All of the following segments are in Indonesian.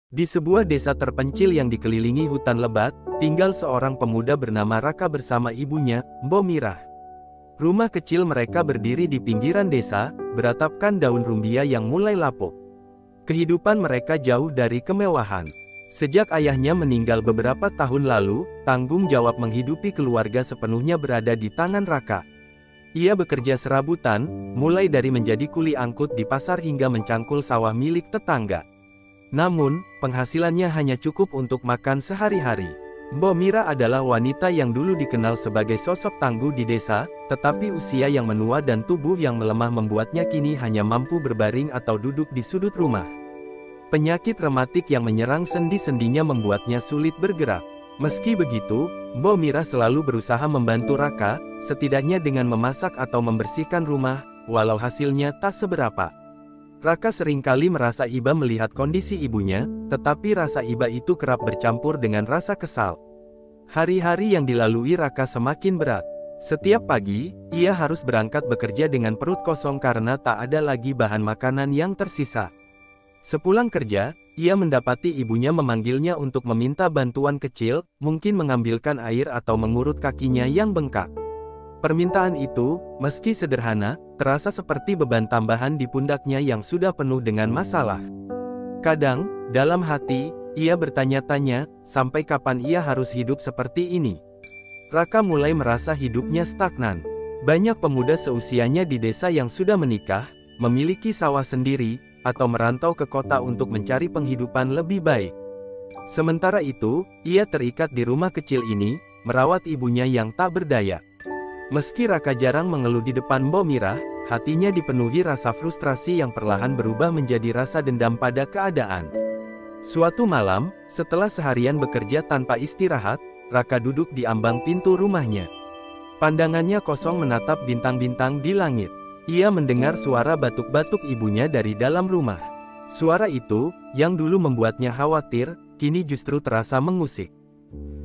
Di sebuah desa terpencil yang dikelilingi hutan lebat, tinggal seorang pemuda bernama Raka bersama ibunya, Mbok Mirah. Rumah kecil mereka berdiri di pinggiran desa, beratapkan daun rumbia yang mulai lapuk. Kehidupan mereka jauh dari kemewahan. Sejak ayahnya meninggal beberapa tahun lalu, tanggung jawab menghidupi keluarga sepenuhnya berada di tangan Raka. Ia bekerja serabutan, mulai dari menjadi kuli angkut di pasar hingga mencangkul sawah milik tetangga. Namun, penghasilannya hanya cukup untuk makan sehari-hari. Mbok Mirah adalah wanita yang dulu dikenal sebagai sosok tangguh di desa, tetapi usia yang menua dan tubuh yang melemah membuatnya kini hanya mampu berbaring atau duduk di sudut rumah. Penyakit rematik yang menyerang sendi-sendinya membuatnya sulit bergerak. Meski begitu, Mbok Mirah selalu berusaha membantu Raka, setidaknya dengan memasak atau membersihkan rumah, walau hasilnya tak seberapa. Raka seringkali merasa iba melihat kondisi ibunya, tetapi rasa iba itu kerap bercampur dengan rasa kesal. Hari-hari yang dilalui Raka semakin berat. Setiap pagi, ia harus berangkat bekerja dengan perut kosong karena tak ada lagi bahan makanan yang tersisa. Sepulang kerja, ia mendapati ibunya memanggilnya untuk meminta bantuan kecil, mungkin mengambilkan air atau mengurut kakinya yang bengkak. Permintaan itu, meski sederhana, terasa seperti beban tambahan di pundaknya yang sudah penuh dengan masalah. Kadang, dalam hati, ia bertanya-tanya, sampai kapan ia harus hidup seperti ini? Raka mulai merasa hidupnya stagnan. Banyak pemuda seusianya di desa yang sudah menikah, memiliki sawah sendiri, atau merantau ke kota untuk mencari penghidupan lebih baik. Sementara itu, ia terikat di rumah kecil ini, merawat ibunya yang tak berdaya. Meski Raka jarang mengeluh di depan Mbok Mirah, hatinya dipenuhi rasa frustrasi yang perlahan berubah menjadi rasa dendam pada keadaan. Suatu malam, setelah seharian bekerja tanpa istirahat, Raka duduk di ambang pintu rumahnya. Pandangannya kosong menatap bintang-bintang di langit. Ia mendengar suara batuk-batuk ibunya dari dalam rumah. Suara itu, yang dulu membuatnya khawatir, kini justru terasa mengusik.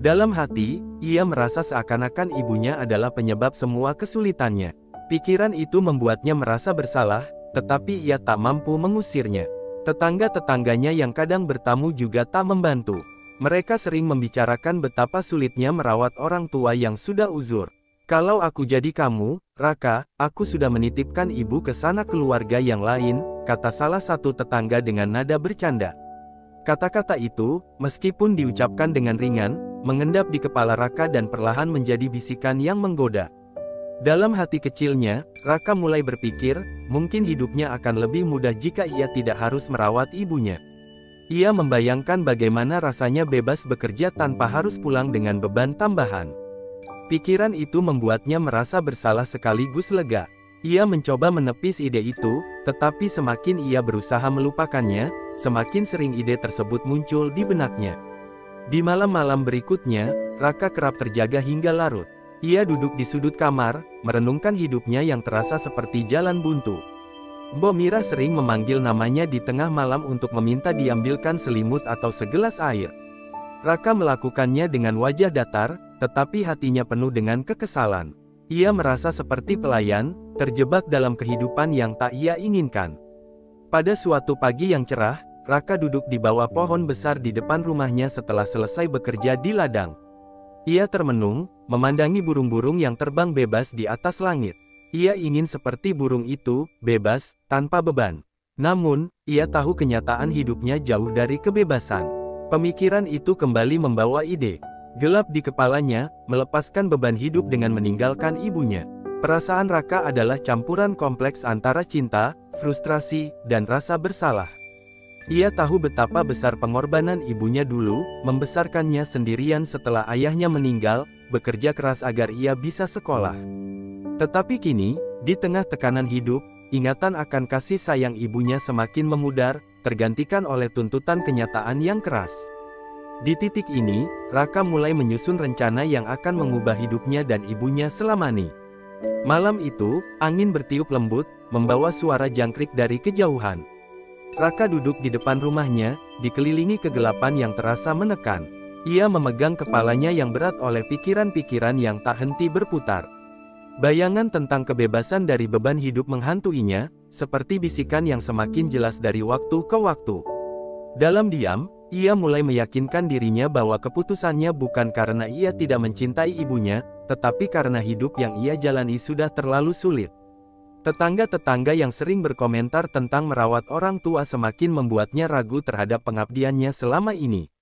Dalam hati, ia merasa seakan-akan ibunya adalah penyebab semua kesulitannya. Pikiran itu membuatnya merasa bersalah, tetapi ia tak mampu mengusirnya. Tetangga-tetangganya yang kadang bertamu juga tak membantu. Mereka sering membicarakan betapa sulitnya merawat orang tua yang sudah uzur. Kalau aku jadi kamu, Raka, aku sudah menitipkan ibu ke sana keluarga yang lain, kata salah satu tetangga dengan nada bercanda. Kata-kata itu, meskipun diucapkan dengan ringan, mengendap di kepala Raka dan perlahan menjadi bisikan yang menggoda. Dalam hati kecilnya, Raka mulai berpikir, mungkin hidupnya akan lebih mudah jika ia tidak harus merawat ibunya. Ia membayangkan bagaimana rasanya bebas bekerja tanpa harus pulang dengan beban tambahan. Pikiran itu membuatnya merasa bersalah sekaligus lega. Ia mencoba menepis ide itu, tetapi semakin ia berusaha melupakannya, semakin sering ide tersebut muncul di benaknya. Di malam-malam berikutnya, Raka kerap terjaga hingga larut. Ia duduk di sudut kamar, merenungkan hidupnya yang terasa seperti jalan buntu. Mbok Mirah sering memanggil namanya di tengah malam untuk meminta diambilkan selimut atau segelas air. Raka melakukannya dengan wajah datar, tetapi hatinya penuh dengan kekesalan. Ia merasa seperti pelayan, terjebak dalam kehidupan yang tak ia inginkan. Pada suatu pagi yang cerah, Raka duduk di bawah pohon besar di depan rumahnya setelah selesai bekerja di ladang. Ia termenung, memandangi burung-burung yang terbang bebas di atas langit. Ia ingin seperti burung itu, bebas, tanpa beban. Namun, ia tahu kenyataan hidupnya jauh dari kebebasan. Pemikiran itu kembali membawa ide. Gelap di kepalanya, melepaskan beban hidup dengan meninggalkan ibunya. Perasaan Raka adalah campuran kompleks antara cinta, frustrasi, dan rasa bersalah. Ia tahu betapa besar pengorbanan ibunya dulu, membesarkannya sendirian setelah ayahnya meninggal, bekerja keras agar ia bisa sekolah. Tetapi kini, di tengah tekanan hidup, ingatan akan kasih sayang ibunya semakin memudar, tergantikan oleh tuntutan kenyataan yang keras. Di titik ini, Raka mulai menyusun rencana yang akan mengubah hidupnya dan ibunya selamanya. Malam itu, angin bertiup lembut, membawa suara jangkrik dari kejauhan. Raka duduk di depan rumahnya, dikelilingi kegelapan yang terasa menekan. Ia memegang kepalanya yang berat oleh pikiran-pikiran yang tak henti berputar. Bayangan tentang kebebasan dari beban hidup menghantuinya, seperti bisikan yang semakin jelas dari waktu ke waktu. Dalam diam, Ia mulai meyakinkan dirinya bahwa keputusannya bukan karena ia tidak mencintai ibunya, tetapi karena hidup yang ia jalani sudah terlalu sulit. Tetangga-tetangga yang sering berkomentar tentang merawat orang tua semakin membuatnya ragu terhadap pengabdiannya selama ini.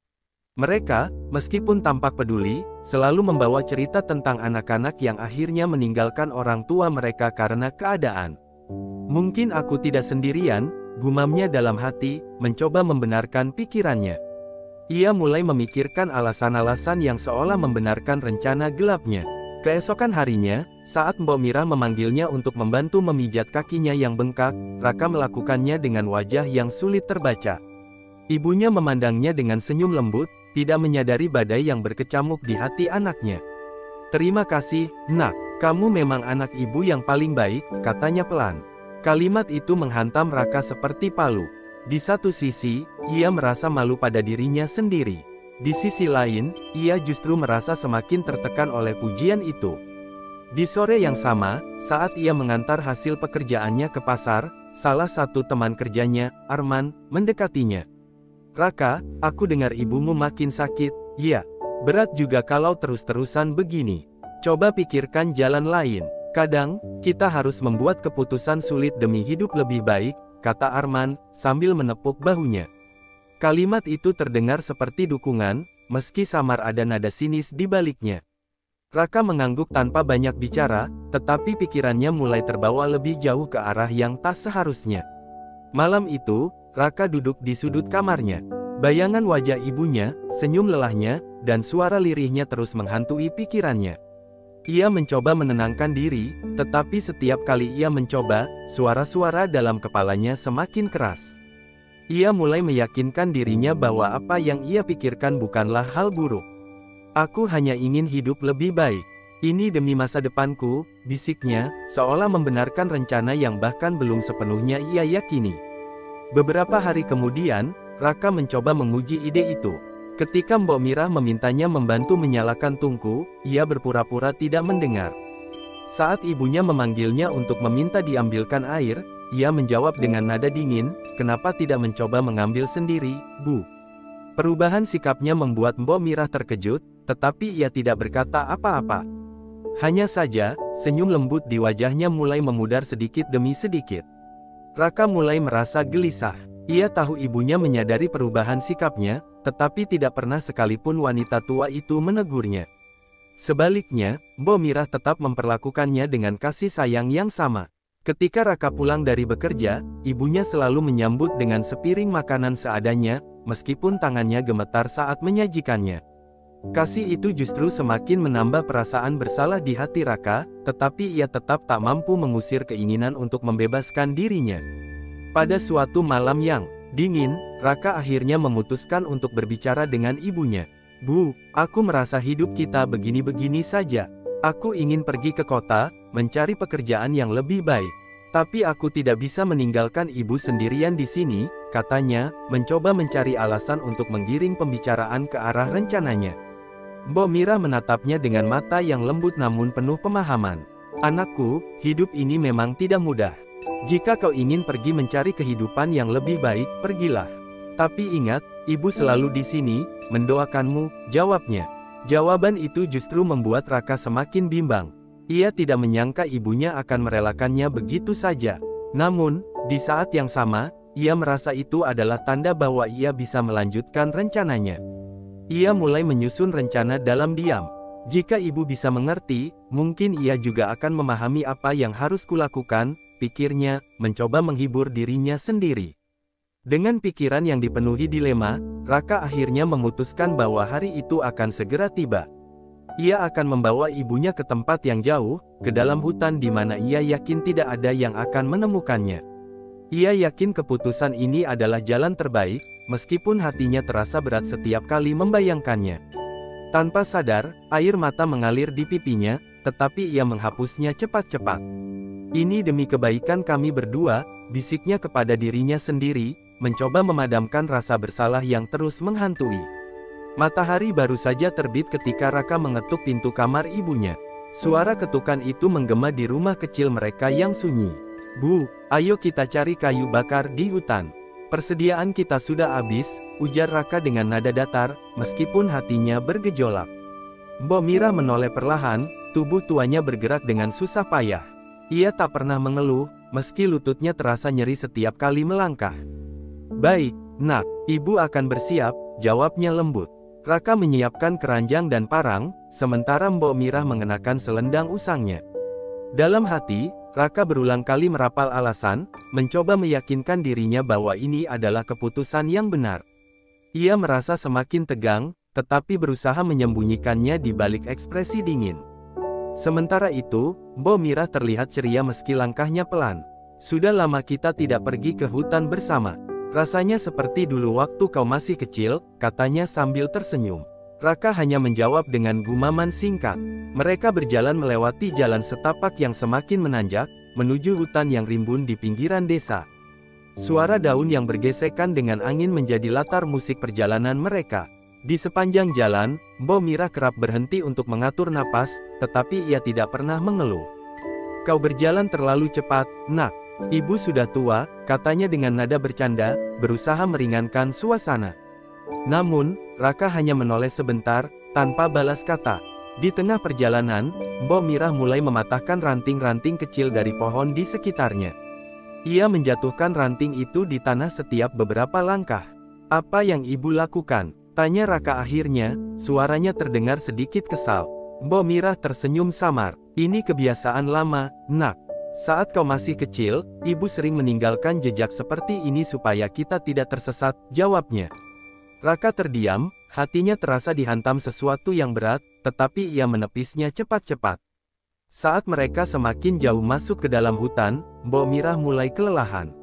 Mereka, meskipun tampak peduli, selalu membawa cerita tentang anak-anak yang akhirnya meninggalkan orang tua mereka karena keadaan. Mungkin aku tidak sendirian, gumamnya dalam hati, mencoba membenarkan pikirannya. Ia mulai memikirkan alasan-alasan yang seolah membenarkan rencana gelapnya. Keesokan harinya, saat Mbok Mira memanggilnya untuk membantu memijat kakinya yang bengkak, Raka melakukannya dengan wajah yang sulit terbaca. Ibunya memandangnya dengan senyum lembut, tidak menyadari badai yang berkecamuk di hati anaknya. "Terima kasih, Nak. Kamu memang anak ibu yang paling baik," katanya pelan. Kalimat itu menghantam Raka seperti palu. Di satu sisi, ia merasa malu pada dirinya sendiri. Di sisi lain, ia justru merasa semakin tertekan oleh pujian itu. Di sore yang sama, saat ia mengantar hasil pekerjaannya ke pasar, salah satu teman kerjanya, Arman, mendekatinya. "Raka, aku dengar ibumu makin sakit." "Iya, berat juga kalau terus-terusan begini. Coba pikirkan jalan lain. Kadang, kita harus membuat keputusan sulit demi hidup lebih baik," kata Arman, sambil menepuk bahunya. Kalimat itu terdengar seperti dukungan, meski samar ada nada sinis di baliknya. Raka mengangguk tanpa banyak bicara, tetapi pikirannya mulai terbawa lebih jauh ke arah yang tak seharusnya. Malam itu, Raka duduk di sudut kamarnya. Bayangan wajah ibunya, senyum lelahnya, dan suara lirihnya terus menghantui pikirannya. Ia mencoba menenangkan diri, tetapi setiap kali ia mencoba, suara-suara dalam kepalanya semakin keras. Ia mulai meyakinkan dirinya bahwa apa yang ia pikirkan bukanlah hal buruk. "Aku hanya ingin hidup lebih baik. Ini demi masa depanku," bisiknya, seolah membenarkan rencana yang bahkan belum sepenuhnya ia yakini. Beberapa hari kemudian, Raka mencoba menguji ide itu. Ketika Mbok Mira memintanya membantu menyalakan tungku, ia berpura-pura tidak mendengar. Saat ibunya memanggilnya untuk meminta diambilkan air, ia menjawab dengan nada dingin, "Kenapa tidak mencoba mengambil sendiri, Bu?" Perubahan sikapnya membuat Mbok Mira terkejut, tetapi ia tidak berkata apa-apa. Hanya saja, senyum lembut di wajahnya mulai memudar sedikit demi sedikit. Raka mulai merasa gelisah. Ia tahu ibunya menyadari perubahan sikapnya, tetapi tidak pernah sekalipun wanita tua itu menegurnya. Sebaliknya, Mbok Mira tetap memperlakukannya dengan kasih sayang yang sama. Ketika Raka pulang dari bekerja, ibunya selalu menyambut dengan sepiring makanan seadanya, meskipun tangannya gemetar saat menyajikannya. Kasih itu justru semakin menambah perasaan bersalah di hati Raka, tetapi ia tetap tak mampu mengusir keinginan untuk membebaskan dirinya. Pada suatu malam yang dingin, Raka akhirnya memutuskan untuk berbicara dengan ibunya. "Bu, aku merasa hidup kita begini-begini saja. Aku ingin pergi ke kota, mencari pekerjaan yang lebih baik. Tapi aku tidak bisa meninggalkan ibu sendirian di sini," katanya, mencoba mencari alasan untuk menggiring pembicaraan ke arah rencananya. Mbok Mira menatapnya dengan mata yang lembut namun penuh pemahaman. "Anakku, hidup ini memang tidak mudah. Jika kau ingin pergi mencari kehidupan yang lebih baik, pergilah. Tapi ingat, ibu selalu di sini, mendoakanmu," jawabnya. Jawaban itu justru membuat Raka semakin bimbang. Ia tidak menyangka ibunya akan merelakannya begitu saja. Namun, di saat yang sama, ia merasa itu adalah tanda bahwa ia bisa melanjutkan rencananya. Ia mulai menyusun rencana dalam diam. "Jika ibu bisa mengerti, mungkin ia juga akan memahami apa yang harus kulakukan," pikirnya, mencoba menghibur dirinya sendiri. Dengan pikiran yang dipenuhi dilema, Raka akhirnya memutuskan bahwa hari itu akan segera tiba. Ia akan membawa ibunya ke tempat yang jauh, ke dalam hutan di mana ia yakin tidak ada yang akan menemukannya. Ia yakin keputusan ini adalah jalan terbaik, meskipun hatinya terasa berat setiap kali membayangkannya. Tanpa sadar, air mata mengalir di pipinya, tetapi ia menghapusnya cepat-cepat. "Ini demi kebaikan kami berdua," bisiknya kepada dirinya sendiri, mencoba memadamkan rasa bersalah yang terus menghantui. Matahari baru saja terbit ketika Raka mengetuk pintu kamar ibunya. Suara ketukan itu menggema di rumah kecil mereka yang sunyi. "Bu, ayo kita cari kayu bakar di hutan. Persediaan kita sudah habis, ujar Raka dengan nada datar, meskipun hatinya bergejolak. Mbok Mira menoleh perlahan, tubuh tuanya bergerak dengan susah payah. Ia tak pernah mengeluh, meski lututnya terasa nyeri setiap kali melangkah. Baik, nak, ibu akan bersiap, jawabnya lembut. Raka menyiapkan keranjang dan parang, sementara Mbok Mira mengenakan selendang usangnya. Dalam hati, Raka berulang kali merapal alasan, mencoba meyakinkan dirinya bahwa ini adalah keputusan yang benar. Ia merasa semakin tegang, tetapi berusaha menyembunyikannya di balik ekspresi dingin. Sementara itu, Mbok Mira terlihat ceria meski langkahnya pelan. Sudah lama kita tidak pergi ke hutan bersama. Rasanya seperti dulu waktu kau masih kecil, katanya sambil tersenyum. Raka hanya menjawab dengan gumaman singkat. Mereka berjalan melewati jalan setapak yang semakin menanjak, menuju hutan yang rimbun di pinggiran desa. Suara daun yang bergesekan dengan angin menjadi latar musik perjalanan mereka. Di sepanjang jalan, Mbok Mira kerap berhenti untuk mengatur napas, tetapi ia tidak pernah mengeluh. Kau berjalan terlalu cepat, nak. Ibu sudah tua, katanya dengan nada bercanda, berusaha meringankan suasana. Namun, Raka hanya menoleh sebentar, tanpa balas kata. Di tengah perjalanan, Mbok Mira mulai mematahkan ranting-ranting kecil dari pohon di sekitarnya. Ia menjatuhkan ranting itu di tanah setiap beberapa langkah. Apa yang ibu lakukan? Tanya Raka akhirnya, suaranya terdengar sedikit kesal. Mbok Mira tersenyum samar. Ini kebiasaan lama, nak. Saat kau masih kecil, ibu sering meninggalkan jejak seperti ini supaya kita tidak tersesat, jawabnya. Raka terdiam, hatinya terasa dihantam sesuatu yang berat, tetapi ia menepisnya cepat-cepat. Saat mereka semakin jauh masuk ke dalam hutan, Mbok Mira mulai kelelahan.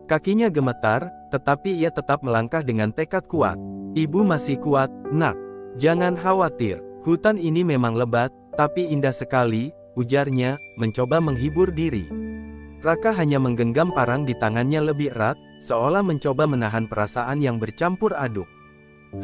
Kakinya gemetar, tetapi ia tetap melangkah dengan tekad kuat. Ibu masih kuat, nak. Jangan khawatir, hutan ini memang lebat, tapi indah sekali, ujarnya, mencoba menghibur diri. Raka hanya menggenggam parang di tangannya lebih erat, seolah mencoba menahan perasaan yang bercampur aduk.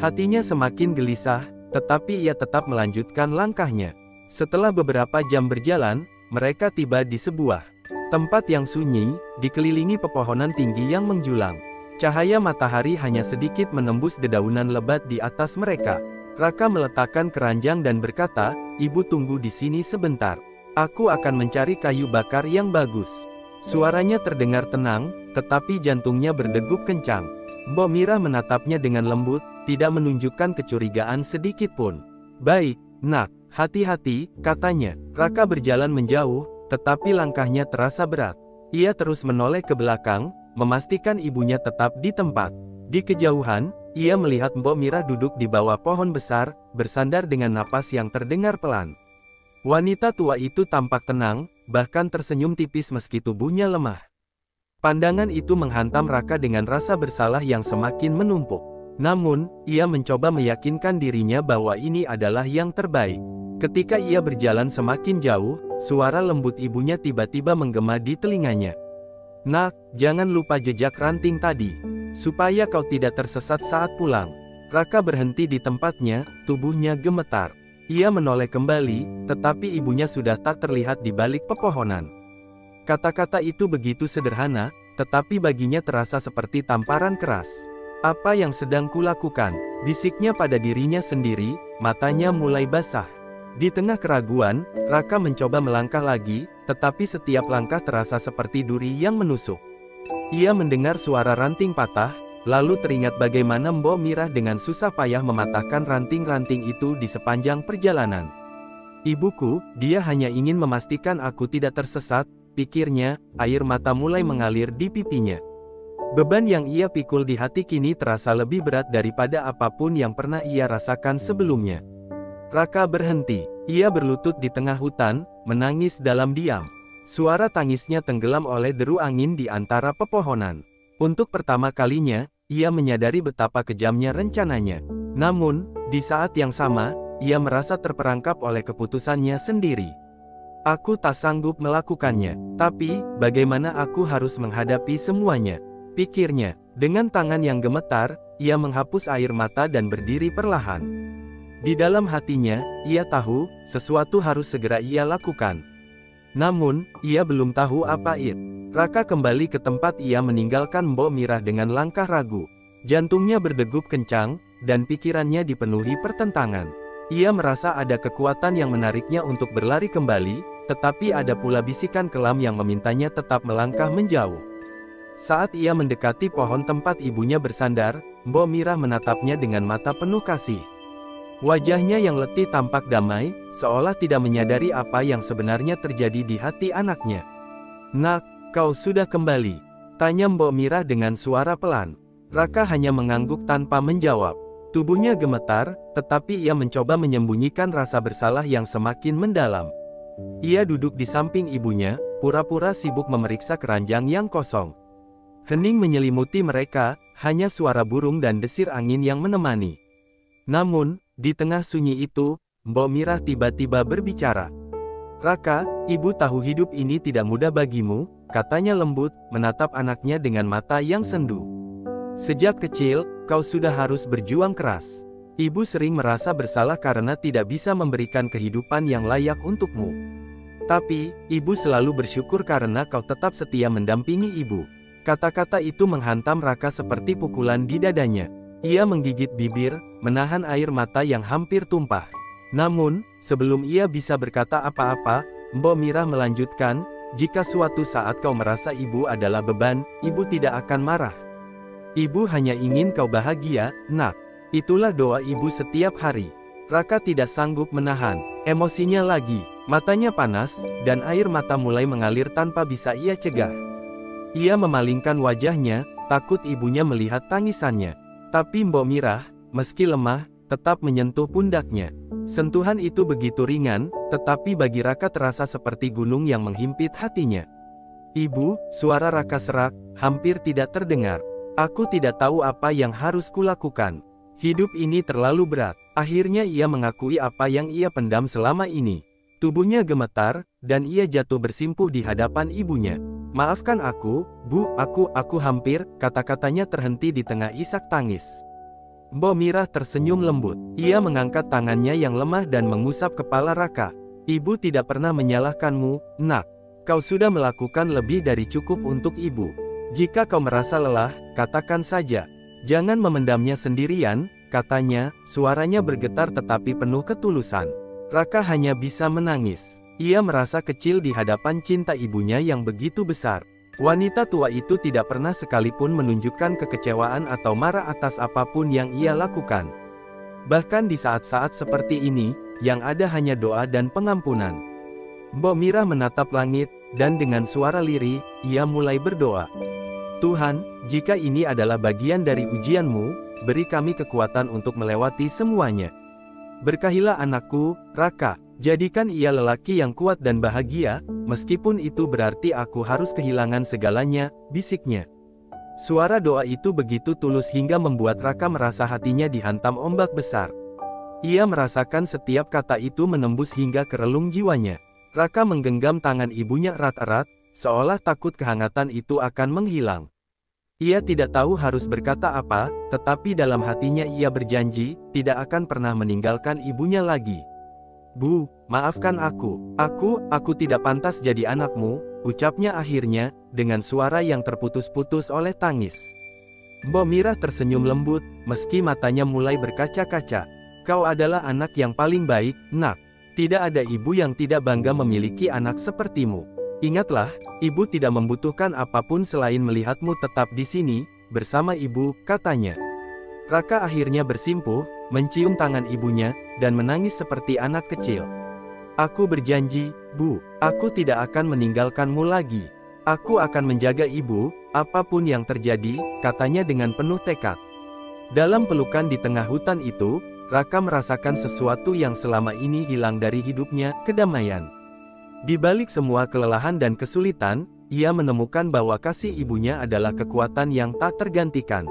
Hatinya semakin gelisah, tetapi ia tetap melanjutkan langkahnya. Setelah beberapa jam berjalan, mereka tiba di sebuah tempat yang sunyi, dikelilingi pepohonan tinggi yang menjulang. Cahaya matahari hanya sedikit menembus dedaunan lebat di atas mereka. Raka meletakkan keranjang dan berkata, "Ibu tunggu di sini sebentar. Aku akan mencari kayu bakar yang bagus." Suaranya terdengar tenang, tetapi jantungnya berdegup kencang. Mbok Mira menatapnya dengan lembut, tidak menunjukkan kecurigaan sedikit pun. "Baik, nak, hati-hati," katanya. Raka berjalan menjauh, tetapi langkahnya terasa berat. Ia terus menoleh ke belakang, memastikan ibunya tetap di tempat. Di kejauhan, ia melihat Mbok Mira duduk di bawah pohon besar, bersandar dengan napas yang terdengar pelan. Wanita tua itu tampak tenang, bahkan tersenyum tipis meski tubuhnya lemah. Pandangan itu menghantam Raka dengan rasa bersalah yang semakin menumpuk. Namun, ia mencoba meyakinkan dirinya bahwa ini adalah yang terbaik. Ketika ia berjalan semakin jauh, suara lembut ibunya tiba-tiba menggema di telinganya. "Nak, jangan lupa jejak ranting tadi, supaya kau tidak tersesat saat pulang." Raka berhenti di tempatnya, tubuhnya gemetar. Ia menoleh kembali, tetapi ibunya sudah tak terlihat di balik pepohonan. Kata-kata itu begitu sederhana, tetapi baginya terasa seperti tamparan keras. "Apa yang sedang kulakukan?" bisiknya pada dirinya sendiri, matanya mulai basah. Di tengah keraguan, Raka mencoba melangkah lagi, tetapi setiap langkah terasa seperti duri yang menusuk. Ia mendengar suara ranting patah, lalu teringat bagaimana Mbok Mira dengan susah payah mematahkan ranting-ranting itu di sepanjang perjalanan. "Ibuku, dia hanya ingin memastikan aku tidak tersesat," pikirnya, air mata mulai mengalir di pipinya. Beban yang ia pikul di hati kini terasa lebih berat daripada apapun yang pernah ia rasakan sebelumnya. Raka berhenti. Ia berlutut di tengah hutan, menangis dalam diam. Suara tangisnya tenggelam oleh deru angin di antara pepohonan. Untuk pertama kalinya, ia menyadari betapa kejamnya rencananya. Namun, di saat yang sama, ia merasa terperangkap oleh keputusannya sendiri. "Aku tak sanggup melakukannya, tapi, bagaimana aku harus menghadapi semuanya?" pikirnya. Dengan tangan yang gemetar, ia menghapus air mata dan berdiri perlahan. Di dalam hatinya, ia tahu, sesuatu harus segera ia lakukan. Namun, ia belum tahu apa itu. Raka kembali ke tempat ia meninggalkan Mbok Mirah dengan langkah ragu. Jantungnya berdegup kencang, dan pikirannya dipenuhi pertentangan. Ia merasa ada kekuatan yang menariknya untuk berlari kembali, tetapi ada pula bisikan kelam yang memintanya tetap melangkah menjauh. Saat ia mendekati pohon tempat ibunya bersandar, Mbok Mirah menatapnya dengan mata penuh kasih. Wajahnya yang letih tampak damai, seolah tidak menyadari apa yang sebenarnya terjadi di hati anaknya. "Nak, kau sudah kembali?" tanya Mbok Mirah dengan suara pelan. Raka hanya mengangguk tanpa menjawab. Tubuhnya gemetar, tetapi ia mencoba menyembunyikan rasa bersalah yang semakin mendalam. Ia duduk di samping ibunya, pura-pura sibuk memeriksa keranjang yang kosong. Hening menyelimuti mereka, hanya suara burung dan desir angin yang menemani. Namun, di tengah sunyi itu, Mbok Mirah tiba-tiba berbicara. "Raka, ibu tahu hidup ini tidak mudah bagimu," katanya lembut, menatap anaknya dengan mata yang sendu. "Sejak kecil, kau sudah harus berjuang keras. Ibu sering merasa bersalah karena tidak bisa memberikan kehidupan yang layak untukmu. Tapi, ibu selalu bersyukur karena kau tetap setia mendampingi ibu." Kata-kata itu menghantam Raka seperti pukulan di dadanya. Ia menggigit bibir, menahan air mata yang hampir tumpah. Namun, sebelum ia bisa berkata apa-apa, Mbok Mirah melanjutkan, "Jika suatu saat kau merasa ibu adalah beban, ibu tidak akan marah. Ibu hanya ingin kau bahagia, nak. Itulah doa ibu setiap hari." Raka tidak sanggup menahan emosinya lagi. Matanya panas, dan air mata mulai mengalir tanpa bisa ia cegah. Ia memalingkan wajahnya, takut ibunya melihat tangisannya. Tapi Mbok Mirah, meski lemah, tetap menyentuh pundaknya. Sentuhan itu begitu ringan, tetapi bagi Raka terasa seperti gunung yang menghimpit hatinya. "Ibu," suara Raka serak, hampir tidak terdengar. "Aku tidak tahu apa yang harus kulakukan. Hidup ini terlalu berat." Akhirnya ia mengakui apa yang ia pendam selama ini. Tubuhnya gemetar, dan ia jatuh bersimpuh di hadapan ibunya. "Maafkan aku, Bu, aku hampir," kata-katanya terhenti di tengah isak tangis. Mbok Mirah tersenyum lembut. Ia mengangkat tangannya yang lemah dan mengusap kepala Raka. "Ibu tidak pernah menyalahkanmu, nak. Kau sudah melakukan lebih dari cukup untuk ibu. Jika kau merasa lelah, katakan saja. Jangan memendamnya sendirian," katanya, suaranya bergetar tetapi penuh ketulusan. Raka hanya bisa menangis. Ia merasa kecil di hadapan cinta ibunya yang begitu besar. Wanita tua itu tidak pernah sekalipun menunjukkan kekecewaan atau marah atas apapun yang ia lakukan. Bahkan di saat-saat seperti ini, yang ada hanya doa dan pengampunan. Mbok Mirah menatap langit, dan dengan suara lirih, ia mulai berdoa. "Tuhan, jika ini adalah bagian dari ujian-Mu, beri kami kekuatan untuk melewati semuanya. Berkahilah anakku, Raka. Jadikan ia lelaki yang kuat dan bahagia, meskipun itu berarti aku harus kehilangan segalanya," bisiknya. Suara doa itu begitu tulus hingga membuat Raka merasa hatinya dihantam ombak besar. Ia merasakan setiap kata itu menembus hingga ke relung jiwanya. Raka menggenggam tangan ibunya erat-erat, seolah takut kehangatan itu akan menghilang. Ia tidak tahu harus berkata apa, tetapi dalam hatinya ia berjanji, tidak akan pernah meninggalkan ibunya lagi. "Bu, maafkan aku. Aku tidak pantas jadi anakmu," ucapnya akhirnya, dengan suara yang terputus-putus oleh tangis. Mbok Mirah tersenyum lembut, meski matanya mulai berkaca-kaca. "Kau adalah anak yang paling baik, nak. Tidak ada ibu yang tidak bangga memiliki anak sepertimu. Ingatlah, ibu tidak membutuhkan apapun selain melihatmu tetap di sini, bersama ibu," katanya. Raka akhirnya bersimpuh, mencium tangan ibunya, dan menangis seperti anak kecil. "Aku berjanji, Bu, aku tidak akan meninggalkanmu lagi. Aku akan menjaga ibu, apapun yang terjadi," katanya dengan penuh tekad. Dalam pelukan di tengah hutan itu, Raka merasakan sesuatu yang selama ini hilang dari hidupnya, kedamaian. Di balik semua kelelahan dan kesulitan, ia menemukan bahwa kasih ibunya adalah kekuatan yang tak tergantikan.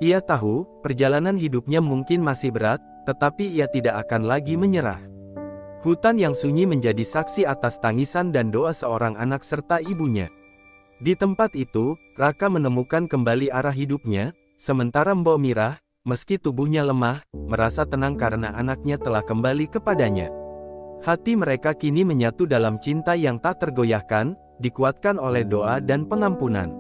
Ia tahu, perjalanan hidupnya mungkin masih berat, tetapi ia tidak akan lagi menyerah. Hutan yang sunyi menjadi saksi atas tangisan dan doa seorang anak serta ibunya. Di tempat itu, Raka menemukan kembali arah hidupnya, sementara Mbok Mirah, meski tubuhnya lemah, merasa tenang karena anaknya telah kembali kepadanya. Hati mereka kini menyatu dalam cinta yang tak tergoyahkan, dikuatkan oleh doa dan pengampunan.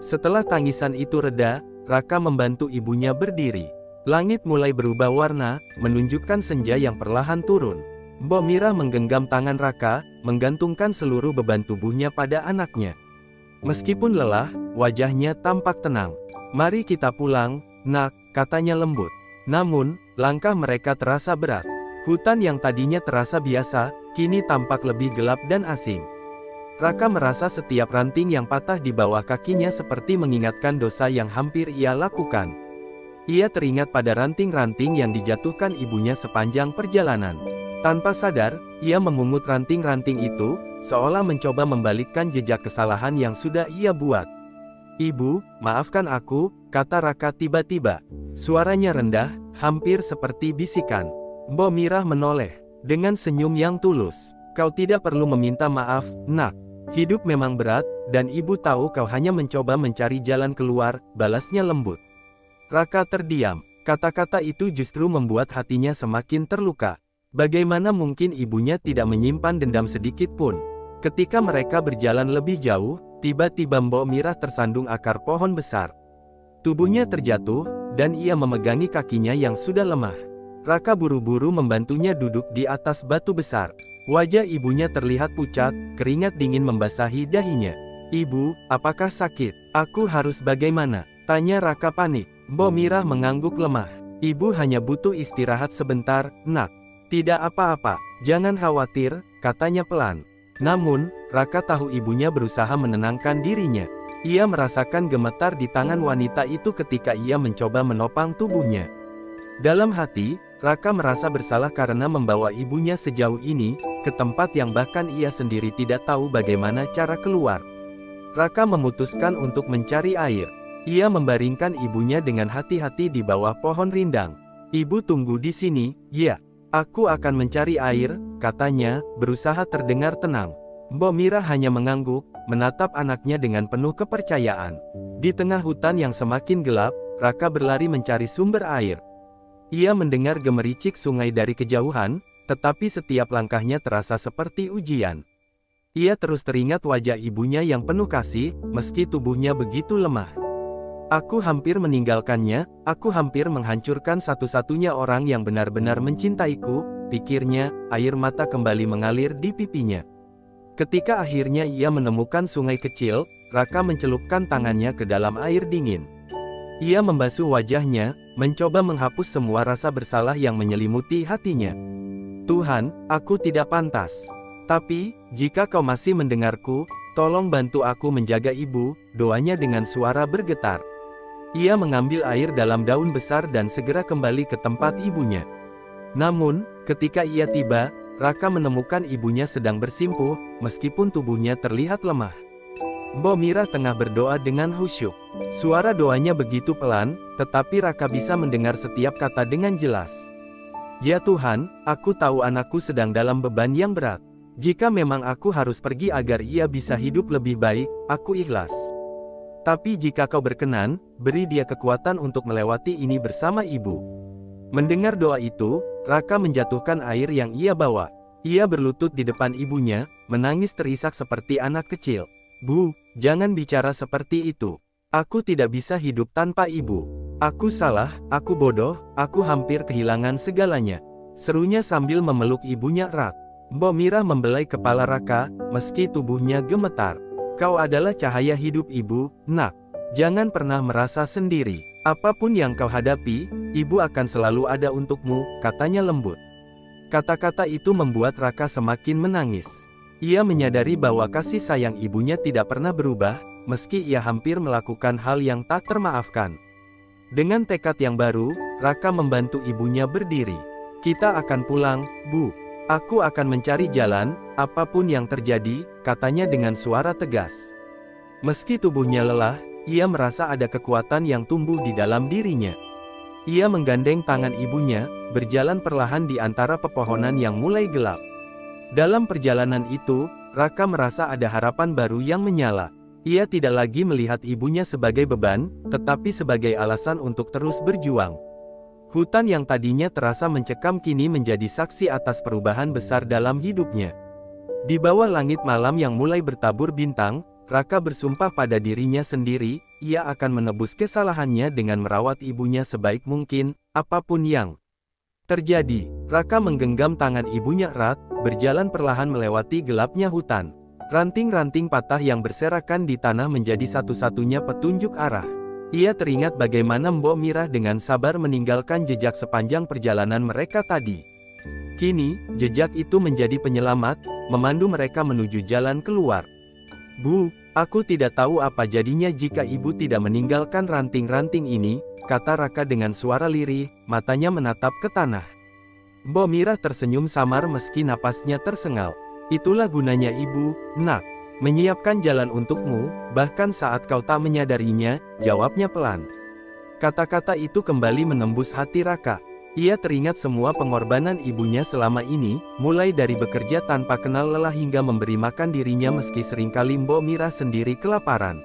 Setelah tangisan itu reda, Raka membantu ibunya berdiri. Langit mulai berubah warna, menunjukkan senja yang perlahan turun. Mbok Mirah menggenggam tangan Raka, menggantungkan seluruh beban tubuhnya pada anaknya. Meskipun lelah, wajahnya tampak tenang. "Mari kita pulang, Nak," katanya lembut. Namun, langkah mereka terasa berat. Hutan yang tadinya terasa biasa, kini tampak lebih gelap dan asing. Raka merasa setiap ranting yang patah di bawah kakinya seperti mengingatkan dosa yang hampir ia lakukan. Ia teringat pada ranting-ranting yang dijatuhkan ibunya sepanjang perjalanan. Tanpa sadar, ia memungut ranting-ranting itu, seolah mencoba membalikkan jejak kesalahan yang sudah ia buat. "Ibu, maafkan aku," kata Raka tiba-tiba. Suaranya rendah, hampir seperti bisikan. Mbok Mirah menoleh, dengan senyum yang tulus. "Kau tidak perlu meminta maaf, Nak. Hidup memang berat, dan ibu tahu kau hanya mencoba mencari jalan keluar," balasnya lembut. Raka terdiam. Kata-kata itu justru membuat hatinya semakin terluka. Bagaimana mungkin ibunya tidak menyimpan dendam sedikit pun? Ketika mereka berjalan lebih jauh, tiba-tiba Mbok Mirah tersandung akar pohon besar. Tubuhnya terjatuh, dan ia memegangi kakinya yang sudah lemah. Raka buru-buru membantunya duduk di atas batu besar. Wajah ibunya terlihat pucat, keringat dingin membasahi dahinya. "Ibu, apakah sakit? Aku harus bagaimana?" tanya Raka panik. Mbok Mirah mengangguk lemah. "Ibu hanya butuh istirahat sebentar, Nak." "Tidak apa-apa, jangan khawatir," katanya pelan. Namun, Raka tahu ibunya berusaha menenangkan dirinya. Ia merasakan gemetar di tangan wanita itu ketika ia mencoba menopang tubuhnya. Dalam hati, Raka merasa bersalah karena membawa ibunya sejauh ini, ke tempat yang bahkan ia sendiri tidak tahu bagaimana cara keluar. Raka memutuskan untuk mencari air. Ia membaringkan ibunya dengan hati-hati di bawah pohon rindang. "Ibu tunggu di sini, ya. Aku akan mencari air," katanya, berusaha terdengar tenang. Mbok Mirah hanya mengangguk, menatap anaknya dengan penuh kepercayaan. Di tengah hutan yang semakin gelap, Raka berlari mencari sumber air. Ia mendengar gemericik sungai dari kejauhan, tetapi setiap langkahnya terasa seperti ujian. Ia terus teringat wajah ibunya yang penuh kasih, meski tubuhnya begitu lemah. "Aku hampir meninggalkannya, aku hampir menghancurkan satu-satunya orang yang benar-benar mencintaiku," pikirnya, air mata kembali mengalir di pipinya. Ketika akhirnya ia menemukan sungai kecil, Raka mencelupkan tangannya ke dalam air dingin. Ia membasuh wajahnya, mencoba menghapus semua rasa bersalah yang menyelimuti hatinya. "Tuhan, aku tidak pantas. Tapi, jika kau masih mendengarku, tolong bantu aku menjaga ibu," doanya dengan suara bergetar. Ia mengambil air dalam daun besar dan segera kembali ke tempat ibunya. Namun, ketika ia tiba, Raka menemukan ibunya sedang bersimpuh, meskipun tubuhnya terlihat lemah. Mbok Mirah tengah berdoa dengan khusyuk. Suara doanya begitu pelan, tetapi Raka bisa mendengar setiap kata dengan jelas. "Ya Tuhan, aku tahu anakku sedang dalam beban yang berat. Jika memang aku harus pergi agar ia bisa hidup lebih baik, aku ikhlas. Tapi jika kau berkenan, beri dia kekuatan untuk melewati ini bersama ibu." Mendengar doa itu, Raka menjatuhkan air yang ia bawa. Ia berlutut di depan ibunya, menangis terisak seperti anak kecil. "Bu, jangan bicara seperti itu. Aku tidak bisa hidup tanpa ibu. Aku salah, aku bodoh, aku hampir kehilangan segalanya," serunya sambil memeluk ibunya erat. Mbok Mirah membelai kepala Raka, meski tubuhnya gemetar. "Kau adalah cahaya hidup ibu, Nak. Jangan pernah merasa sendiri. Apapun yang kau hadapi, ibu akan selalu ada untukmu," katanya lembut. Kata-kata itu membuat Raka semakin menangis. Ia menyadari bahwa kasih sayang ibunya tidak pernah berubah, meski ia hampir melakukan hal yang tak termaafkan. Dengan tekad yang baru, Raka membantu ibunya berdiri. "Kita akan pulang, Bu. Aku akan mencari jalan, apapun yang terjadi," katanya dengan suara tegas. Meski tubuhnya lelah, ia merasa ada kekuatan yang tumbuh di dalam dirinya. Ia menggandeng tangan ibunya, berjalan perlahan di antara pepohonan yang mulai gelap. Dalam perjalanan itu, Raka merasa ada harapan baru yang menyala. Ia tidak lagi melihat ibunya sebagai beban, tetapi sebagai alasan untuk terus berjuang. Hutan yang tadinya terasa mencekam kini menjadi saksi atas perubahan besar dalam hidupnya. Di bawah langit malam yang mulai bertabur bintang, Raka bersumpah pada dirinya sendiri, ia akan menebus kesalahannya dengan merawat ibunya sebaik mungkin, apapun yang terjadi. Raka menggenggam tangan ibunya erat, berjalan perlahan melewati gelapnya hutan. Ranting-ranting patah yang berserakan di tanah menjadi satu-satunya petunjuk arah. Ia teringat bagaimana Mbok Mirah dengan sabar meninggalkan jejak sepanjang perjalanan mereka tadi. Kini, jejak itu menjadi penyelamat, memandu mereka menuju jalan keluar. Bu, aku tidak tahu apa jadinya jika ibu tidak meninggalkan ranting-ranting ini, kata Raka dengan suara lirih, matanya menatap ke tanah. Mbok Mirah tersenyum samar meski napasnya tersengal. Itulah gunanya ibu, nak. Menyiapkan jalan untukmu, bahkan saat kau tak menyadarinya, jawabnya pelan. Kata-kata itu kembali menembus hati Raka. Ia teringat semua pengorbanan ibunya selama ini, mulai dari bekerja tanpa kenal lelah hingga memberi makan dirinya meski seringkali Mbok Mirah sendiri kelaparan.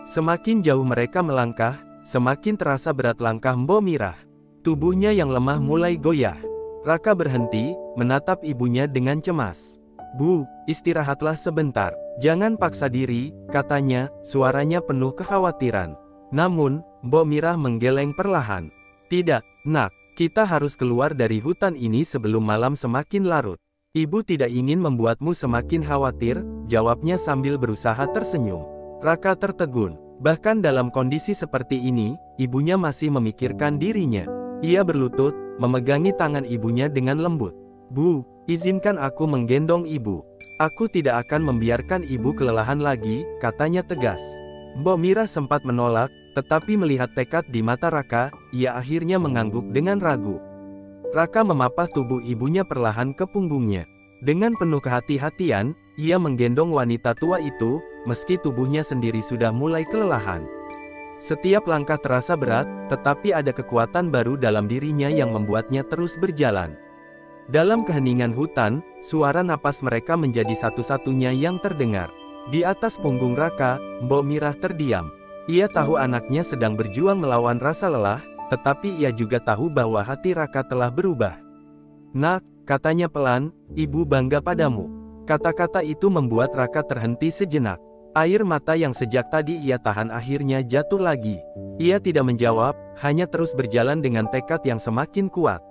Semakin jauh mereka melangkah, semakin terasa berat langkah Mbok Mirah. Tubuhnya yang lemah mulai goyah. Raka berhenti, menatap ibunya dengan cemas. Bu, istirahatlah sebentar. Jangan paksa diri, katanya, suaranya penuh kekhawatiran. Namun, Mbok Mirah menggeleng perlahan. Tidak, nak. Kita harus keluar dari hutan ini sebelum malam semakin larut. Ibu tidak ingin membuatmu semakin khawatir, jawabnya sambil berusaha tersenyum. Raka tertegun. Bahkan dalam kondisi seperti ini, ibunya masih memikirkan dirinya. Ia berlutut, memegangi tangan ibunya dengan lembut. Bu, izinkan aku menggendong ibu. Aku tidak akan membiarkan ibu kelelahan lagi, katanya tegas. Mbok Mirah sempat menolak, tetapi melihat tekad di mata Raka, ia akhirnya mengangguk dengan ragu. Raka memapah tubuh ibunya perlahan ke punggungnya. Dengan penuh kehati-hatian, ia menggendong wanita tua itu, meski tubuhnya sendiri sudah mulai kelelahan. Setiap langkah terasa berat, tetapi ada kekuatan baru dalam dirinya yang membuatnya terus berjalan. Dalam keheningan hutan, suara napas mereka menjadi satu-satunya yang terdengar. Di atas punggung Raka, Mbok Mirah terdiam. Ia tahu anaknya sedang berjuang melawan rasa lelah, tetapi ia juga tahu bahwa hati Raka telah berubah. Nak, katanya pelan, ibu bangga padamu. Kata-kata itu membuat Raka terhenti sejenak. Air mata yang sejak tadi ia tahan akhirnya jatuh lagi. Ia tidak menjawab, hanya terus berjalan dengan tekad yang semakin kuat.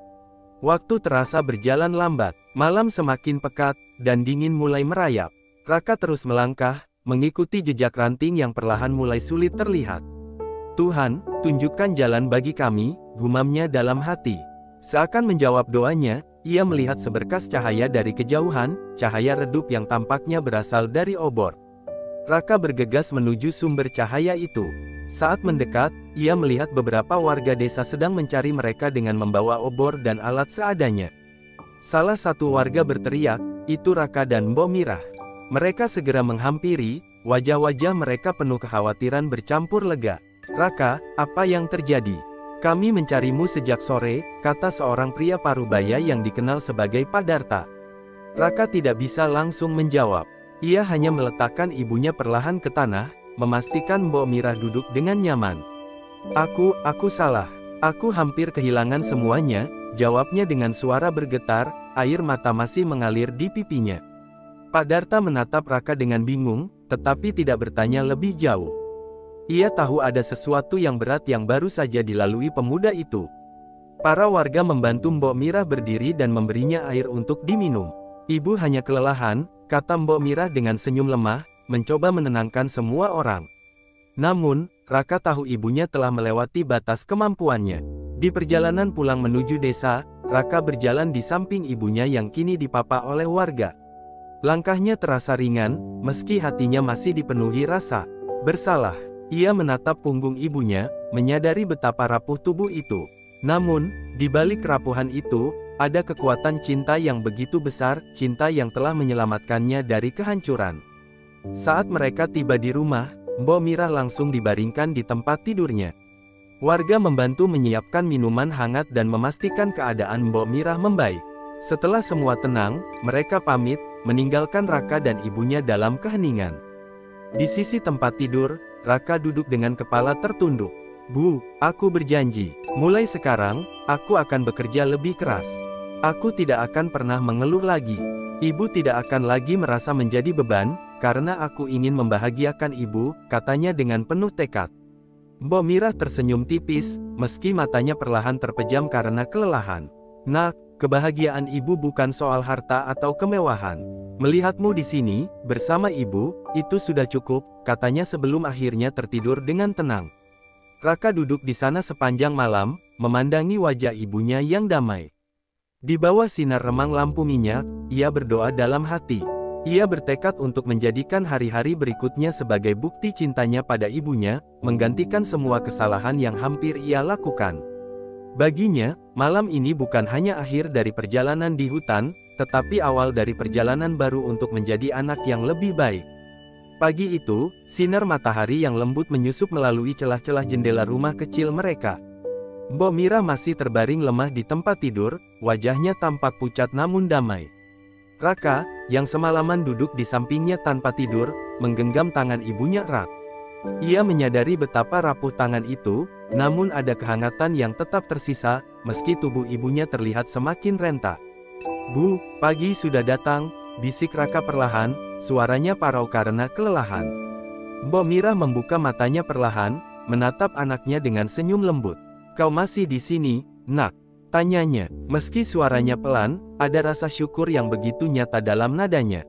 Waktu terasa berjalan lambat, malam semakin pekat, dan dingin mulai merayap. Raka terus melangkah, mengikuti jejak ranting yang perlahan mulai sulit terlihat. Tuhan, tunjukkan jalan bagi kami, gumamnya dalam hati. Seakan menjawab doanya, ia melihat seberkas cahaya dari kejauhan, cahaya redup yang tampaknya berasal dari obor. Raka bergegas menuju sumber cahaya itu. Saat mendekat, ia melihat beberapa warga desa sedang mencari mereka dengan membawa obor dan alat seadanya. Salah satu warga berteriak, "Itu Raka dan Mbok Mirah." Mereka segera menghampiri, wajah-wajah mereka penuh kekhawatiran bercampur lega. "Raka, apa yang terjadi? Kami mencarimu sejak sore," kata seorang pria parubaya yang dikenal sebagai Padarta. Raka tidak bisa langsung menjawab. Ia hanya meletakkan ibunya perlahan ke tanah, memastikan Mbok Mirah duduk dengan nyaman. Aku salah. Aku hampir kehilangan semuanya," jawabnya dengan suara bergetar, air mata masih mengalir di pipinya. Padarta menatap Raka dengan bingung, tetapi tidak bertanya lebih jauh. Ia tahu ada sesuatu yang berat yang baru saja dilalui pemuda itu. Para warga membantu Mbok Mirah berdiri dan memberinya air untuk diminum. "Ibu hanya kelelahan," kata Mbok Mirah dengan senyum lemah, mencoba menenangkan semua orang. Namun, Raka tahu ibunya telah melewati batas kemampuannya. Di perjalanan pulang menuju desa, Raka berjalan di samping ibunya yang kini dipapa oleh warga. Langkahnya terasa ringan, meski hatinya masih dipenuhi rasa bersalah. Ia menatap punggung ibunya, menyadari betapa rapuh tubuh itu. Namun, di balik kerapuhan itu, ada kekuatan cinta yang begitu besar, cinta yang telah menyelamatkannya dari kehancuran. Saat mereka tiba di rumah, Mbok Mirah langsung dibaringkan di tempat tidurnya. Warga membantu menyiapkan minuman hangat dan memastikan keadaan Mbok Mirah membaik. Setelah semua tenang, mereka pamit, meninggalkan Raka dan ibunya dalam keheningan. Di sisi tempat tidur, Raka duduk dengan kepala tertunduk. "Bu, aku berjanji, mulai sekarang, aku akan bekerja lebih keras. Aku tidak akan pernah mengeluh lagi." Ibu tidak akan lagi merasa menjadi beban, karena aku ingin membahagiakan ibu, katanya dengan penuh tekad. Mbok Mirah tersenyum tipis, meski matanya perlahan terpejam karena kelelahan. Nak, kebahagiaan ibu bukan soal harta atau kemewahan. Melihatmu di sini, bersama ibu, itu sudah cukup, katanya sebelum akhirnya tertidur dengan tenang. Raka duduk di sana sepanjang malam, memandangi wajah ibunya yang damai. Di bawah sinar remang lampu minyak, ia berdoa dalam hati. Ia bertekad untuk menjadikan hari-hari berikutnya sebagai bukti cintanya pada ibunya, menggantikan semua kesalahan yang hampir ia lakukan. Baginya, malam ini bukan hanya akhir dari perjalanan di hutan, tetapi awal dari perjalanan baru untuk menjadi anak yang lebih baik. Pagi itu, sinar matahari yang lembut menyusup melalui celah-celah jendela rumah kecil mereka. Mbok Mirah masih terbaring lemah di tempat tidur, wajahnya tampak pucat namun damai. Raka, yang semalaman duduk di sampingnya tanpa tidur, menggenggam tangan ibunya erat. Ia menyadari betapa rapuh tangan itu, namun ada kehangatan yang tetap tersisa, meski tubuh ibunya terlihat semakin renta. "Bu, pagi sudah datang," bisik Raka perlahan, suaranya parau karena kelelahan. Mbok Mirah membuka matanya perlahan, menatap anaknya dengan senyum lembut. "Kau masih di sini, Nak?" tanyanya. Meski suaranya pelan, ada rasa syukur yang begitu nyata dalam nadanya.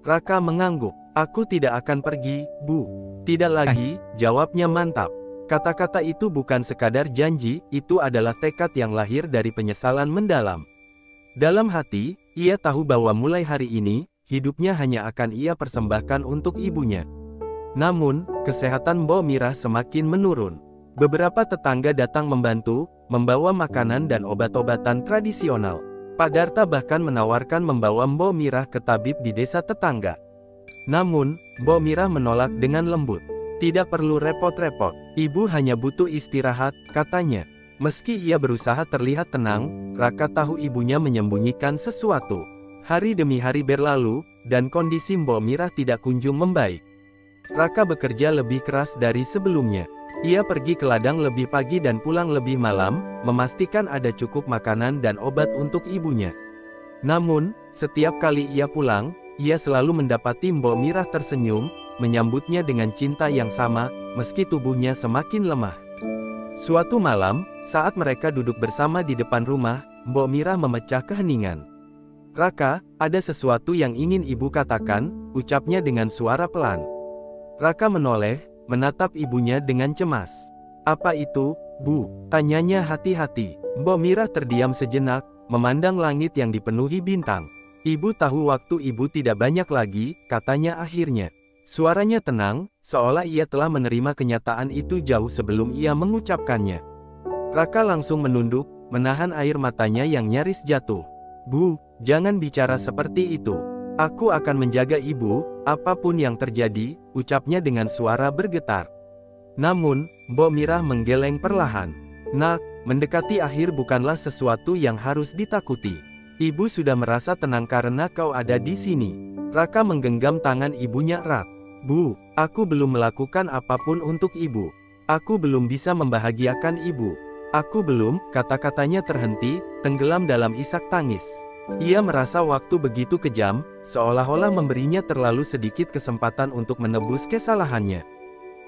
Raka mengangguk. "Aku tidak akan pergi, Bu." "Tidak lagi," jawabnya mantap. Kata-kata itu bukan sekadar janji, itu adalah tekad yang lahir dari penyesalan mendalam. Dalam hati, ia tahu bahwa mulai hari ini, hidupnya hanya akan ia persembahkan untuk ibunya. Namun, kesehatan Mbok Mirah semakin menurun. Beberapa tetangga datang membantu, membawa makanan dan obat-obatan tradisional. Pak Darta bahkan menawarkan membawa Mbok Mirah ke tabib di desa tetangga. Namun, Mbok Mirah menolak dengan lembut. "Tidak perlu repot-repot, ibu hanya butuh istirahat," katanya. Meski ia berusaha terlihat tenang, Raka tahu ibunya menyembunyikan sesuatu. Hari demi hari berlalu, dan kondisi Mbok Mirah tidak kunjung membaik. Raka bekerja lebih keras dari sebelumnya. Ia pergi ke ladang lebih pagi dan pulang lebih malam, memastikan ada cukup makanan dan obat untuk ibunya. Namun, setiap kali ia pulang, ia selalu mendapati Mbok Mirah tersenyum, menyambutnya dengan cinta yang sama, meski tubuhnya semakin lemah. Suatu malam, saat mereka duduk bersama di depan rumah, Mbok Mirah memecah keheningan. "Raka, ada sesuatu yang ingin ibu katakan," ucapnya dengan suara pelan. Raka menoleh, menatap ibunya dengan cemas. "Apa itu, Bu?" tanyanya hati-hati. Mbok Mirah terdiam sejenak, memandang langit yang dipenuhi bintang. "Ibu tahu waktu ibu tidak banyak lagi," katanya akhirnya. Suaranya tenang, seolah ia telah menerima kenyataan itu jauh sebelum ia mengucapkannya. Raka langsung menunduk, menahan air matanya yang nyaris jatuh. "Bu, jangan bicara seperti itu. Aku akan menjaga ibu, apapun yang terjadi," ucapnya dengan suara bergetar. Namun, Mbok Mirah menggeleng perlahan. "Nak, mendekati akhir bukanlah sesuatu yang harus ditakuti. Ibu sudah merasa tenang karena kau ada di sini." Raka menggenggam tangan ibunya erat. "Bu, aku belum melakukan apapun untuk ibu. Aku belum bisa membahagiakan ibu. Aku belum," kata-katanya terhenti, tenggelam dalam isak tangis. Ia merasa waktu begitu kejam, seolah-olah memberinya terlalu sedikit kesempatan untuk menebus kesalahannya.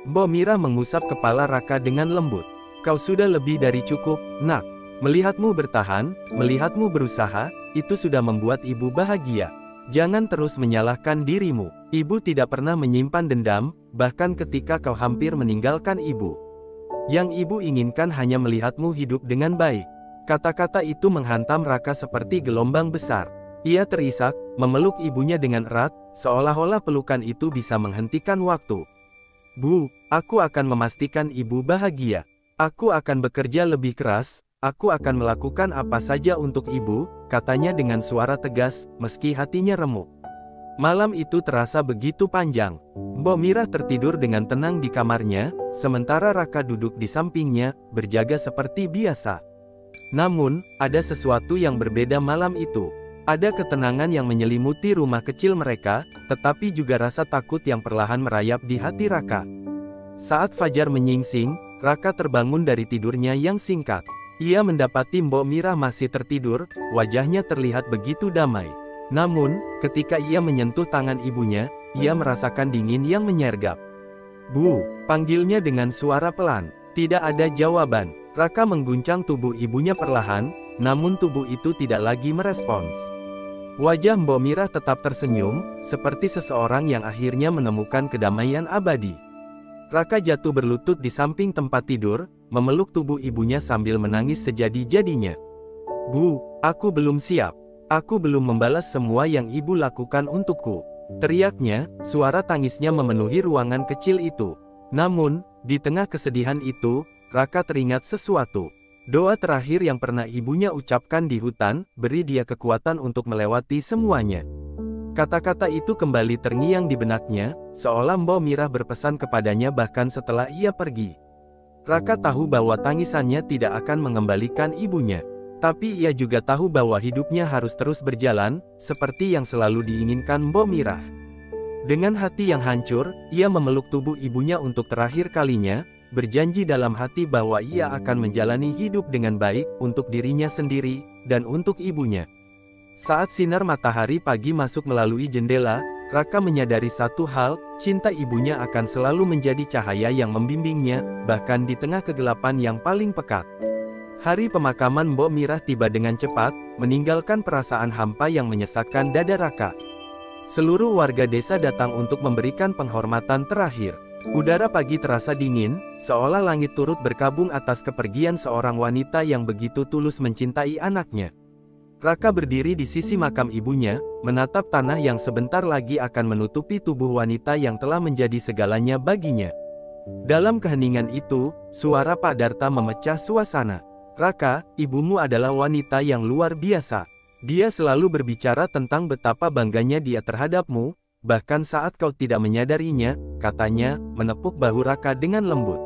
Mbok Mirah mengusap kepala Raka dengan lembut. "Kau sudah lebih dari cukup, Nak. Melihatmu bertahan, melihatmu berusaha, itu sudah membuat ibu bahagia. Jangan terus menyalahkan dirimu. Ibu tidak pernah menyimpan dendam, bahkan ketika kau hampir meninggalkan ibu. Yang ibu inginkan hanya melihatmu hidup dengan baik." Kata-kata itu menghantam Raka seperti gelombang besar. Ia terisak, memeluk ibunya dengan erat, seolah-olah pelukan itu bisa menghentikan waktu. "Bu, aku akan memastikan ibu bahagia. Aku akan bekerja lebih keras, aku akan melakukan apa saja untuk ibu," katanya dengan suara tegas, meski hatinya remuk. Malam itu terasa begitu panjang. Mbok Mirah tertidur dengan tenang di kamarnya, sementara Raka duduk di sampingnya, berjaga seperti biasa. Namun, ada sesuatu yang berbeda malam itu. Ada ketenangan yang menyelimuti rumah kecil mereka, tetapi juga rasa takut yang perlahan merayap di hati Raka. Saat fajar menyingsing, Raka terbangun dari tidurnya yang singkat. Ia mendapati Mbok Mirah masih tertidur, wajahnya terlihat begitu damai. Namun, ketika ia menyentuh tangan ibunya, ia merasakan dingin yang menyergap. "Bu," panggilnya dengan suara pelan. Tidak ada jawaban. Raka mengguncang tubuh ibunya perlahan, namun tubuh itu tidak lagi merespons. Wajah Mbok Mirah tetap tersenyum, seperti seseorang yang akhirnya menemukan kedamaian abadi. Raka jatuh berlutut di samping tempat tidur, memeluk tubuh ibunya sambil menangis sejadi-jadinya. "Bu, aku belum siap. Aku belum membalas semua yang ibu lakukan untukku," teriaknya, suara tangisnya memenuhi ruangan kecil itu. Namun, di tengah kesedihan itu, Raka teringat sesuatu. Doa terakhir yang pernah ibunya ucapkan di hutan, beri dia kekuatan untuk melewati semuanya. Kata-kata itu kembali terngiang di benaknya, seolah Mbok Mirah berpesan kepadanya bahkan setelah ia pergi. Raka tahu bahwa tangisannya tidak akan mengembalikan ibunya. Tapi ia juga tahu bahwa hidupnya harus terus berjalan, seperti yang selalu diinginkan Mbok Mirah. Dengan hati yang hancur, ia memeluk tubuh ibunya untuk terakhir kalinya, berjanji dalam hati bahwa ia akan menjalani hidup dengan baik, untuk dirinya sendiri, dan untuk ibunya. Saat sinar matahari pagi masuk melalui jendela, Raka menyadari satu hal, cinta ibunya akan selalu menjadi cahaya yang membimbingnya, bahkan di tengah kegelapan yang paling pekat. Hari pemakaman Mbok Mirah tiba dengan cepat, meninggalkan perasaan hampa yang menyesakkan dada Raka. Seluruh warga desa datang untuk memberikan penghormatan terakhir. Udara pagi terasa dingin, seolah langit turut berkabung atas kepergian seorang wanita yang begitu tulus mencintai anaknya. Raka berdiri di sisi makam ibunya, menatap tanah yang sebentar lagi akan menutupi tubuh wanita yang telah menjadi segalanya baginya. Dalam keheningan itu, suara Pak Darta memecah suasana. "Raka, ibumu adalah wanita yang luar biasa. Dia selalu berbicara tentang betapa bangganya dia terhadapmu, bahkan saat kau tidak menyadarinya," katanya, menepuk bahu Raka dengan lembut.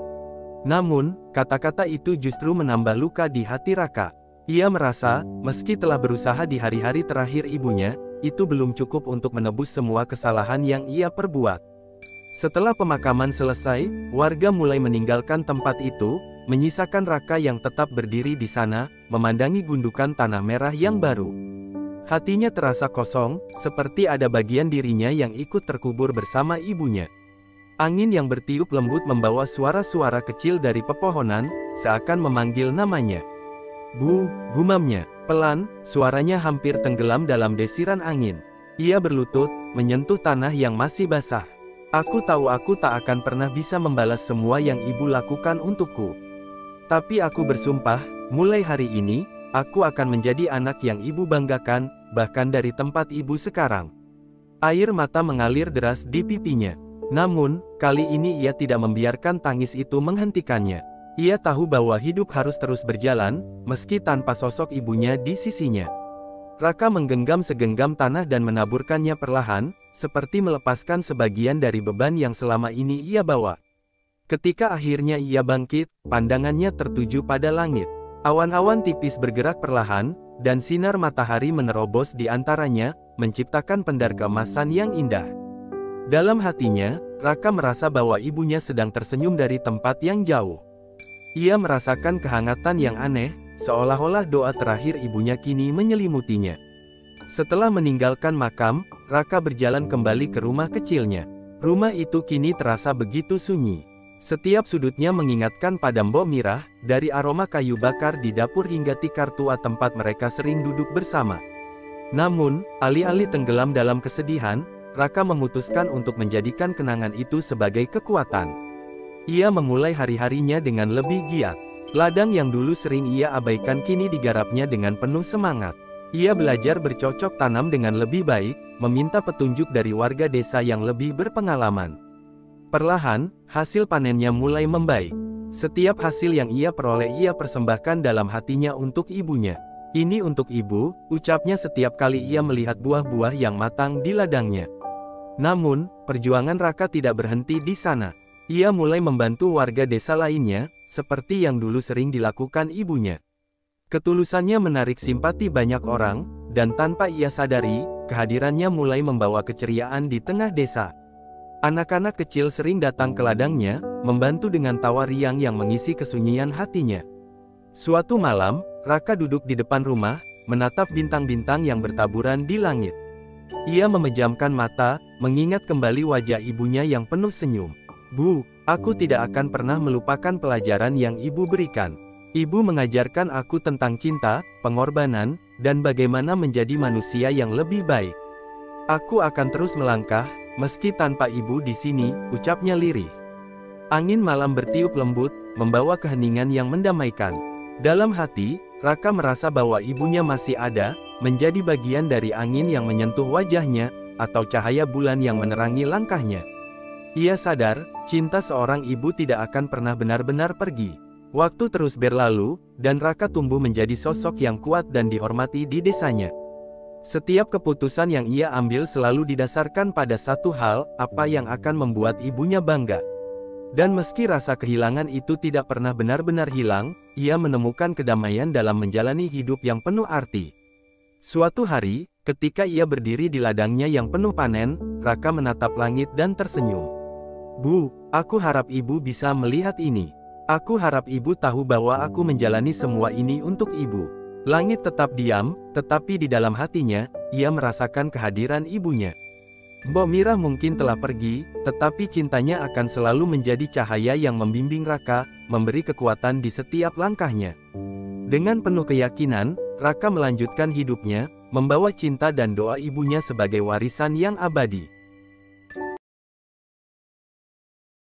Namun, kata-kata itu justru menambah luka di hati Raka. Ia merasa, meski telah berusaha di hari-hari terakhir ibunya, itu belum cukup untuk menebus semua kesalahan yang ia perbuat. Setelah pemakaman selesai, warga mulai meninggalkan tempat itu, menyisakan Raka yang tetap berdiri di sana, memandangi gundukan tanah merah yang baru. Hatinya terasa kosong, seperti ada bagian dirinya yang ikut terkubur bersama ibunya. Angin yang bertiup lembut membawa suara-suara kecil dari pepohonan, seakan memanggil namanya. "Bu," gumamnya. Pelan, suaranya hampir tenggelam dalam desiran angin. Ia berlutut, menyentuh tanah yang masih basah. "Aku tahu aku tak akan pernah bisa membalas semua yang ibu lakukan untukku. Tapi aku bersumpah, mulai hari ini, aku akan menjadi anak yang ibu banggakan, bahkan dari tempat ibu sekarang." Air mata mengalir deras di pipinya. Namun, kali ini ia tidak membiarkan tangis itu menghentikannya. Ia tahu bahwa hidup harus terus berjalan, meski tanpa sosok ibunya di sisinya. Raka menggenggam segenggam tanah dan menaburkannya perlahan, seperti melepaskan sebagian dari beban yang selama ini ia bawa. Ketika akhirnya ia bangkit, pandangannya tertuju pada langit. Awan-awan tipis bergerak perlahan, dan sinar matahari menerobos di antaranya, menciptakan pendar keemasan yang indah. Dalam hatinya, Raka merasa bahwa ibunya sedang tersenyum dari tempat yang jauh. Ia merasakan kehangatan yang aneh, seolah-olah doa terakhir ibunya kini menyelimutinya. Setelah meninggalkan makam, Raka berjalan kembali ke rumah kecilnya. Rumah itu kini terasa begitu sunyi. Setiap sudutnya mengingatkan pada Mbok Mirah, dari aroma kayu bakar di dapur hingga tikar tua tempat mereka sering duduk bersama. Namun, alih-alih tenggelam dalam kesedihan, Raka memutuskan untuk menjadikan kenangan itu sebagai kekuatan. Ia memulai hari-harinya dengan lebih giat. Ladang yang dulu sering ia abaikan kini digarapnya dengan penuh semangat. Ia belajar bercocok tanam dengan lebih baik, meminta petunjuk dari warga desa yang lebih berpengalaman. Perlahan, hasil panennya mulai membaik. Setiap hasil yang ia peroleh ia persembahkan dalam hatinya untuk ibunya. "Ini untuk ibu," ucapnya setiap kali ia melihat buah-buah yang matang di ladangnya. Namun, perjuangan Raka tidak berhenti di sana. Ia mulai membantu warga desa lainnya, seperti yang dulu sering dilakukan ibunya. Ketulusannya menarik simpati banyak orang, dan tanpa ia sadari, kehadirannya mulai membawa keceriaan di tengah desa. Anak-anak kecil sering datang ke ladangnya, membantu dengan tawa riang yang mengisi kesunyian hatinya. Suatu malam, Raka duduk di depan rumah, menatap bintang-bintang yang bertaburan di langit. Ia memejamkan mata, mengingat kembali wajah ibunya yang penuh senyum. Bu, aku tidak akan pernah melupakan pelajaran yang ibu berikan. Ibu mengajarkan aku tentang cinta, pengorbanan, dan bagaimana menjadi manusia yang lebih baik. Aku akan terus melangkah, meski tanpa ibu di sini, ucapnya lirih. Angin malam bertiup lembut, membawa keheningan yang mendamaikan. Dalam hati, Raka merasa bahwa ibunya masih ada, menjadi bagian dari angin yang menyentuh wajahnya, atau cahaya bulan yang menerangi langkahnya. Ia sadar, cinta seorang ibu tidak akan pernah benar-benar pergi. Waktu terus berlalu, dan Raka tumbuh menjadi sosok yang kuat dan dihormati di desanya. Setiap keputusan yang ia ambil selalu didasarkan pada satu hal, apa yang akan membuat ibunya bangga. Dan meski rasa kehilangan itu tidak pernah benar-benar hilang, ia menemukan kedamaian dalam menjalani hidup yang penuh arti. Suatu hari, ketika ia berdiri di ladangnya yang penuh panen, Raka menatap langit dan tersenyum. Bu, aku harap ibu bisa melihat ini. Aku harap ibu tahu bahwa aku menjalani semua ini untuk ibu. Langit tetap diam, tetapi di dalam hatinya, ia merasakan kehadiran ibunya. Mbok Mirah mungkin telah pergi, tetapi cintanya akan selalu menjadi cahaya yang membimbing Raka, memberi kekuatan di setiap langkahnya. Dengan penuh keyakinan, Raka melanjutkan hidupnya, membawa cinta dan doa ibunya sebagai warisan yang abadi.